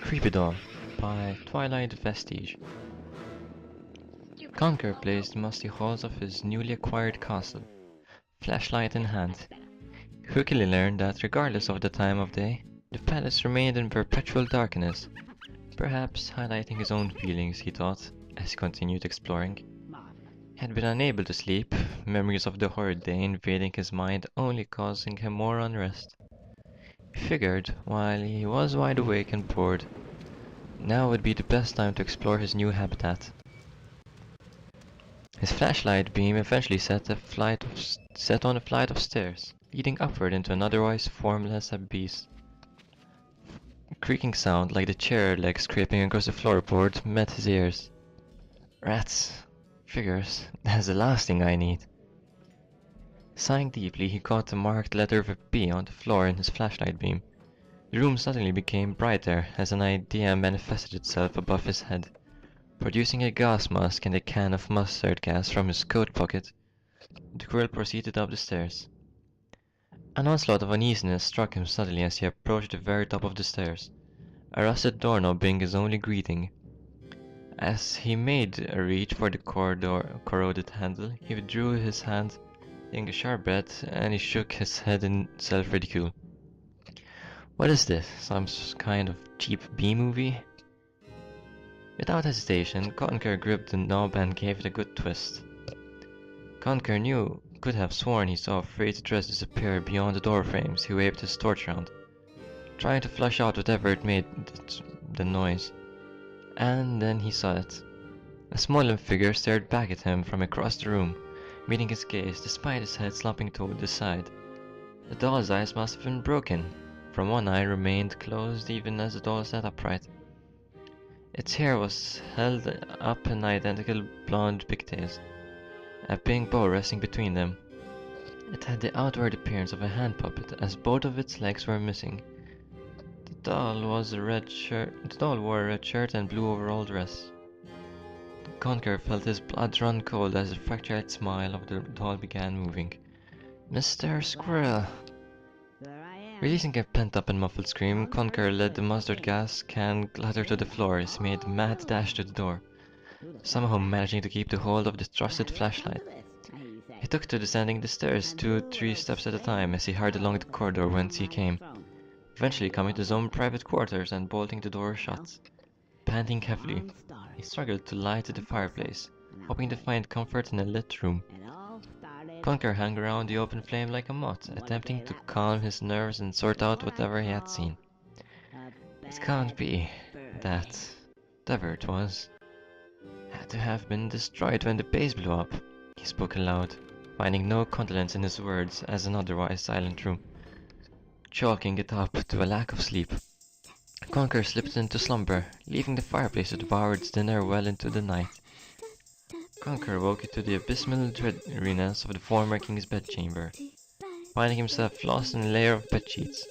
Creepy Doll by Twilight Vestige. Conquer placed the musty halls of his newly acquired castle, flashlight in hand. He quickly learned that regardless of the time of day, the palace remained in perpetual darkness, perhaps highlighting his own feelings, he thought, as he continued exploring. He had been unable to sleep, memories of the horrid day invading his mind only causing him more unrest. He figured, while he was wide awake and bored, now would be the best time to explore his new habitat. His flashlight beam eventually set on a flight of stairs, leading upward into an otherwise formless abyss. A creaking sound, like the chair legs scraping across the floorboard, met his ears. Rats. Figures. That's the last thing I need. Sighing deeply, he caught the marked letter of a P on the floor in his flashlight beam. The room suddenly became brighter as an idea manifested itself above his head. Producing a gas mask and a can of mustard gas from his coat pocket, the girl proceeded up the stairs. An onslaught of uneasiness struck him suddenly as he approached the very top of the stairs, a rusted doorknob being his only greeting. As he made a reach for the corroded handle, he withdrew his hand, taking a sharp breath, and he shook his head in self-ridicule. What is this? Some kind of cheap B-movie? Without hesitation, Conker gripped the knob and gave it a good twist. Conker could have sworn he saw a freighted dress disappear beyond the door frames. He waved his torch around, trying to flush out whatever it made the noise. And then he saw it. A small figure stared back at him from across the room, meeting his gaze despite his head slumping toward the side. The doll's eyes must have been broken. From one eye remained closed even as the doll sat upright. Its hair was held up in identical blonde pigtails, a pink bow resting between them. It had the outward appearance of a hand puppet, as both of its legs were missing. The doll wore a red shirt and blue overall dress. Conker felt his blood run cold as the fractured smile of the doll began moving. Mr. Squirrel! Releasing a pent-up and muffled scream, Conker let the mustard gas can clatter to the floor as he made a mad dash to the door, somehow managing to keep the hold of the trusted flashlight. He took to descending the stairs 2-3 steps at a time as he hurried along the corridor whence he came, eventually coming to his own private quarters and bolting the door shut. Panting heavily, he struggled to light the fireplace, hoping to find comfort in a lit room. Conker hung around the open flame like a moth, attempting to calm his nerves and sort out whatever he had seen. It can't be that, whatever it was, had to have been destroyed when the base blew up. He spoke aloud, finding no condolence in his words as an otherwise silent room, chalking it up to a lack of sleep. Conker slipped into slumber, leaving the fireplace to devour its dinner well into the night. Conker woke to the abysmal dreariness of the former king's bedchamber, finding himself lost in a layer of bedsheets.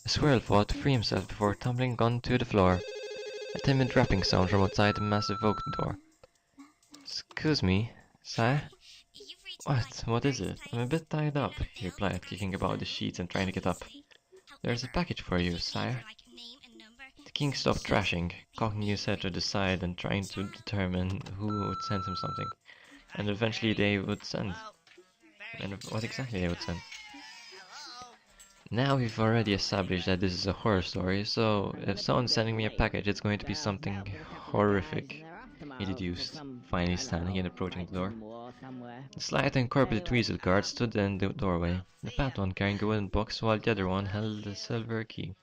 The squirrel fought to free himself before tumbling onto the floor, a timid rapping sound from outside the massive oak door. "Excuse me, sir?" What is it? I'm a bit tied up," he replied, kicking about the sheets and trying to get up. "There's a package for you, sire." The king stopped thrashing, cocking his head to the side and trying to determine who would send him something, and eventually they would send. And what exactly they would send. Now we've already established that this is a horror story, so if someone's sending me a package, it's going to be something horrific, he deduced, finally standing and approaching the door. The slight and corpulent weasel guard stood in the doorway, the fat one carrying a wooden box while the other one held a silver key.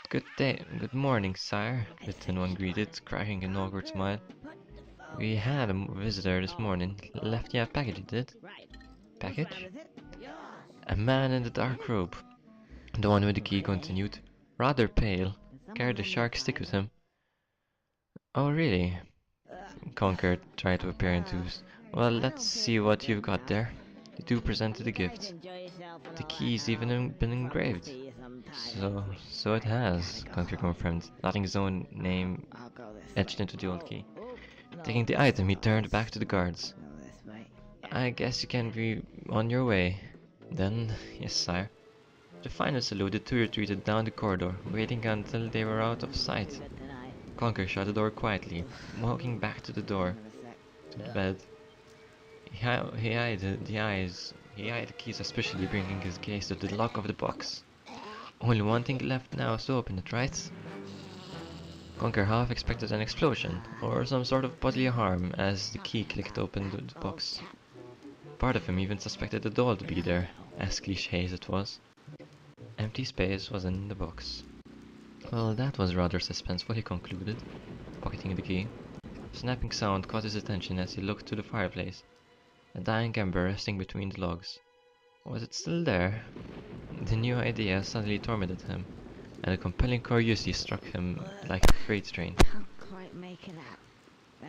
Good morning, sire," the thin one greeted, cracking an awkward smile. "We had a visitor this morning. Left you a package, he did." "Package?" A man in the dark robe, the one with the key continued, rather pale, carried a shark stick with him. "Oh, really?" Conker tried to appear enthused. "Well, let's see what you've got there." The two presented the gift. The key's even been engraved. So it has, Conker confirmed, noting his own name etched into the old key. Taking the item, he turned back to the guards. "I guess you can be on your way. Then, yes, sire." The final salute, the two retreated down the corridor, waiting until they were out of sight. Conker shut the door quietly, walking back to the door, to the bed. He eyed the key suspiciously, bringing his gaze to the lock of the box. Only one thing left now is to open it, right? Conker half expected an explosion, or some sort of bodily harm, as the key clicked open the box. Part of him even suspected the doll to be there, as cliché as it was. Empty space was in the box. Well, that was rather suspenseful, he concluded, pocketing the key. A snapping sound caught his attention as he looked to the fireplace, a dying ember resting between the logs. Was it still there? The new idea suddenly tormented him, and a compelling curiosity struck him like a freight train. Can't quite make it out.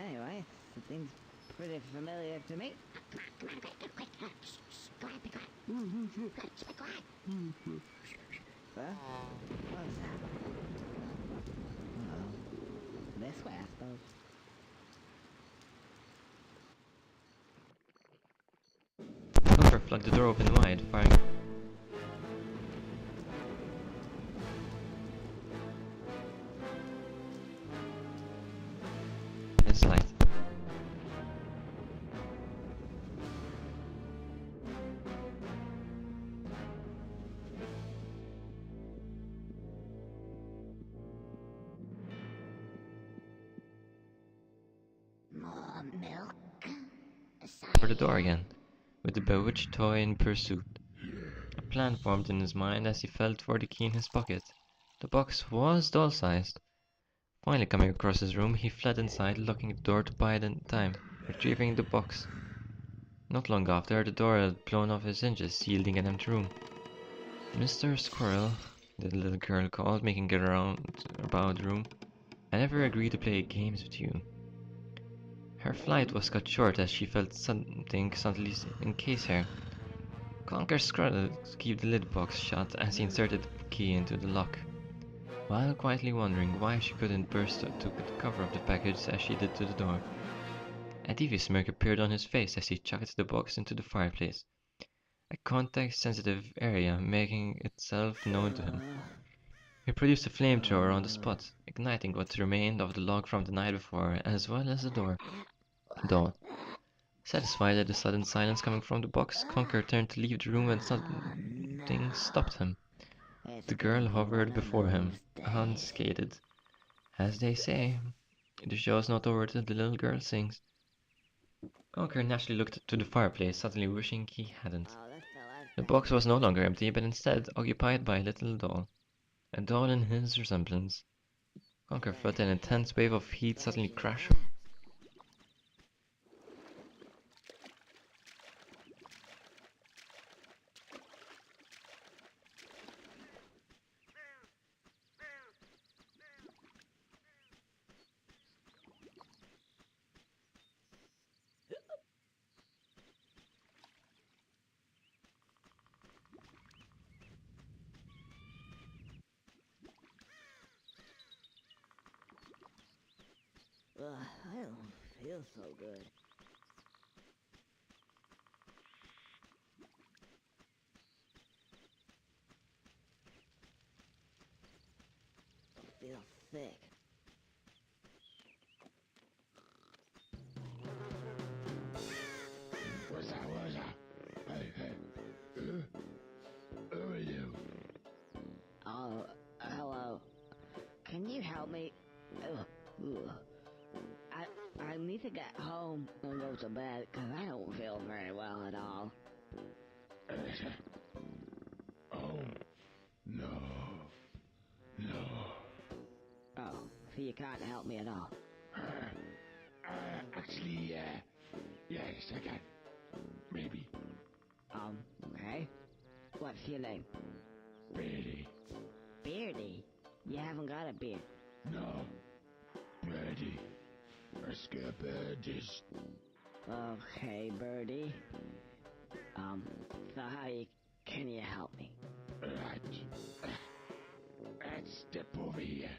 Anyway, it seems pretty familiar to me. Huh? What's that? Oh, this way, I suppose. Conker flung the door open wide, firing its light. More milk? For the door again, with the bewitched toy in pursuit. A plan formed in his mind as he felt for the key in his pocket. The box was doll-sized. Finally coming across his room, he fled inside, locking the door to bide time, retrieving the box. Not long after, the door had blown off its hinges, yielding an empty room. Mr. Squirrel, the little girl called, making it around about the room. I never agreed to play games with you. Her flight was cut short as she felt something suddenly encase her. Conker scuttled to keep the lid box shut as he inserted the key into the lock, while quietly wondering why she couldn't burst to the cover of the package as she did to the door. A devious smirk appeared on his face as he chucked the box into the fireplace, a context-sensitive area making itself known to him. He produced a flamethrower on the spot, igniting what remained of the log from the night before, as well as the door. Dawn. Satisfied at the sudden silence coming from the box, Conker turned to leave the room when something stopped him. The girl hovered before him, unscathed. As they say, the show's not over till the little girl sings. Conker naturally looked to the fireplace, suddenly wishing he hadn't. The box was no longer empty, but instead occupied by a little doll. A doll in his resemblance. Conker felt an intense wave of heat suddenly crash. I don't feel so good. I feel sick. What's that? Hey, who are you? Oh, hello. Can you help me? I need to get home and go to bed because I don't feel very well at all. Oh, no. Oh, so you can't help me at all? Actually, yes, I can. Maybe. Okay. What's your name? Beardy. Beardy? You haven't got a beard. No. Birdie. A scare bird is... Okay, Birdie. So can you help me? Right. Let's step over here.